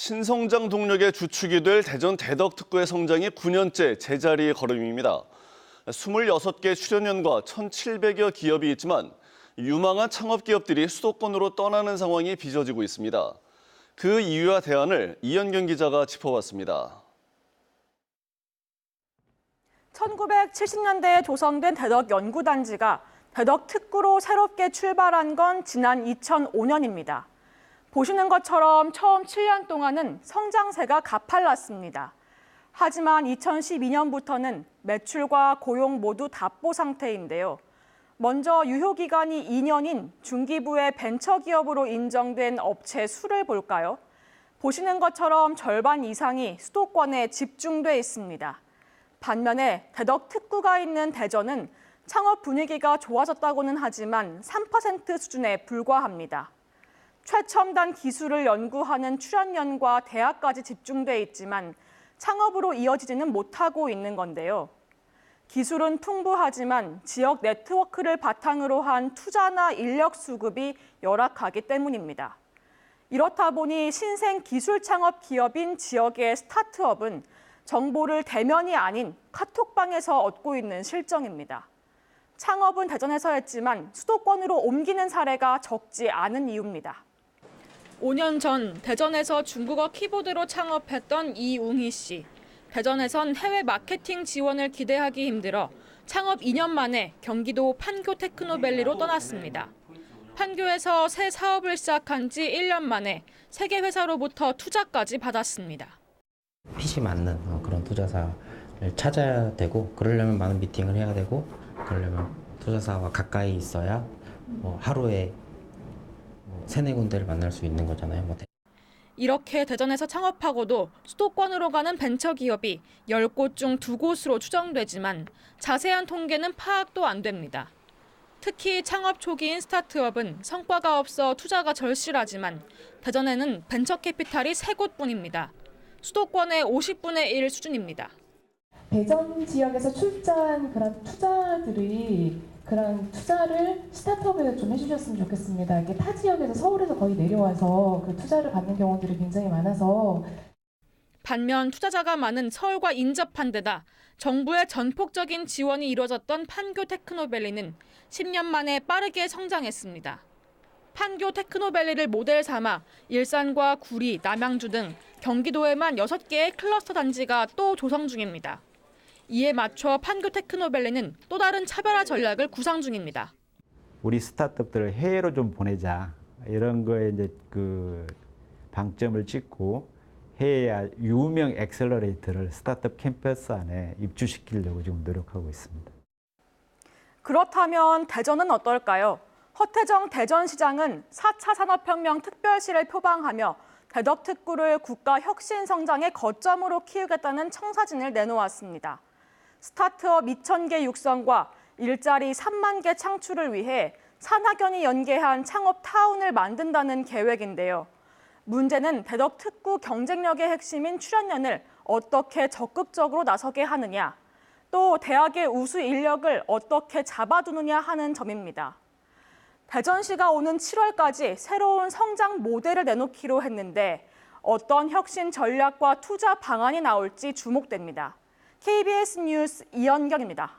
신성장 동력의 주축이 될 대전 대덕특구의 성장이 9년째 제자리에 걸음입니다. 26개 출연연과 1,700여 기업이 있지만 유망한 창업 기업들이 수도권으로 떠나는 상황이 빚어지고 있습니다. 그 이유와 대안을 이현경 기자가 짚어봤습니다. 1970년대에 조성된 대덕연구단지가 대덕특구로 새롭게 출발한 건 지난 2005년입니다. 보시는 것처럼 처음 7년 동안은 성장세가 가팔랐습니다. 하지만 2012년부터는 매출과 고용 모두 답보 상태인데요. 먼저 유효기간이 2년인 중기부의 벤처기업으로 인정된 업체 수를 볼까요? 보시는 것처럼 절반 이상이 수도권에 집중돼 있습니다. 반면에 대덕특구가 있는 대전은 창업 분위기가 좋아졌다고는 하지만 3% 수준에 불과합니다. 최첨단 기술을 연구하는 출연연과 대학까지 집중돼 있지만 창업으로 이어지지는 못하고 있는 건데요. 기술은 풍부하지만 지역 네트워크를 바탕으로 한 투자나 인력 수급이 열악하기 때문입니다. 이렇다 보니 신생 기술 창업 기업인 지역의 스타트업은 정보를 대면이 아닌 카톡방에서 얻고 있는 실정입니다. 창업은 대전에서 했지만 수도권으로 옮기는 사례가 적지 않은 이유입니다. 5년 전 대전에서 중국어 키보드로 창업했던 이웅희 씨. 대전에선 해외 마케팅 지원을 기대하기 힘들어 창업 2년 만에 경기도 판교 테크노밸리로 떠났습니다. 판교에서 새 사업을 시작한 지 1년 만에 세계 회사로부터 투자까지 받았습니다. 핏이 맞는 그런 투자사를 찾아야 되고 그러려면 많은 미팅을 해야 되고 그러려면 투자사와 가까이 있어야 하루에 3-4군데를 만날 수 있는 거잖아요. 이렇게 대전에서 창업하고도 수도권으로 가는 벤처기업이 10곳 중 2곳으로 추정되지만 자세한 통계는 파악도 안 됩니다. 특히 창업 초기인 스타트업은 성과가 없어 투자가 절실하지만 대전에는 벤처캐피탈이 3곳뿐입니다. 수도권의 50분의 1 수준입니다. 대전 지역에서 출자한 그런 투자를 스타트업에 좀 해주셨으면 좋겠습니다. 이게 타 지역에서 서울에서 거의 내려와서 그 투자를 받는 경우들이 굉장히 많아서. 반면 투자자가 많은 서울과 인접한 데다 정부의 전폭적인 지원이 이루어졌던 판교 테크노밸리는 10년 만에 빠르게 성장했습니다. 판교 테크노밸리를 모델 삼아 일산과 구리, 남양주 등 경기도에만 6개의 클러스터 단지가 또 조성 중입니다. 이에 맞춰 판교 테크노밸리는 또 다른 차별화 전략을 구상 중입니다. 우리 스타트업들을 해외로 좀 보내자 이런 거에 이제 그 방점을 찍고 해외 유명 엑셀러레이터를 스타트업 캠퍼스 안에 입주시키려고 지금 노력하고 있습니다. 그렇다면 대전은 어떨까요? 허태정 대전시장은 4차 산업혁명 특별시를 표방하며 대덕특구를 국가 혁신 성장의 거점으로 키우겠다는 청사진을 내놓았습니다. 스타트업 2,000개 육성과 일자리 3만 개 창출을 위해 산학연이 연계한 창업타운을 만든다는 계획인데요. 문제는 대덕특구 경쟁력의 핵심인 출연연을 어떻게 적극적으로 나서게 하느냐, 또 대학의 우수 인력을 어떻게 잡아두느냐 하는 점입니다. 대전시가 오는 7월까지 새로운 성장 모델을 내놓기로 했는데 어떤 혁신 전략과 투자 방안이 나올지 주목됩니다. KBS 뉴스 이현경입니다.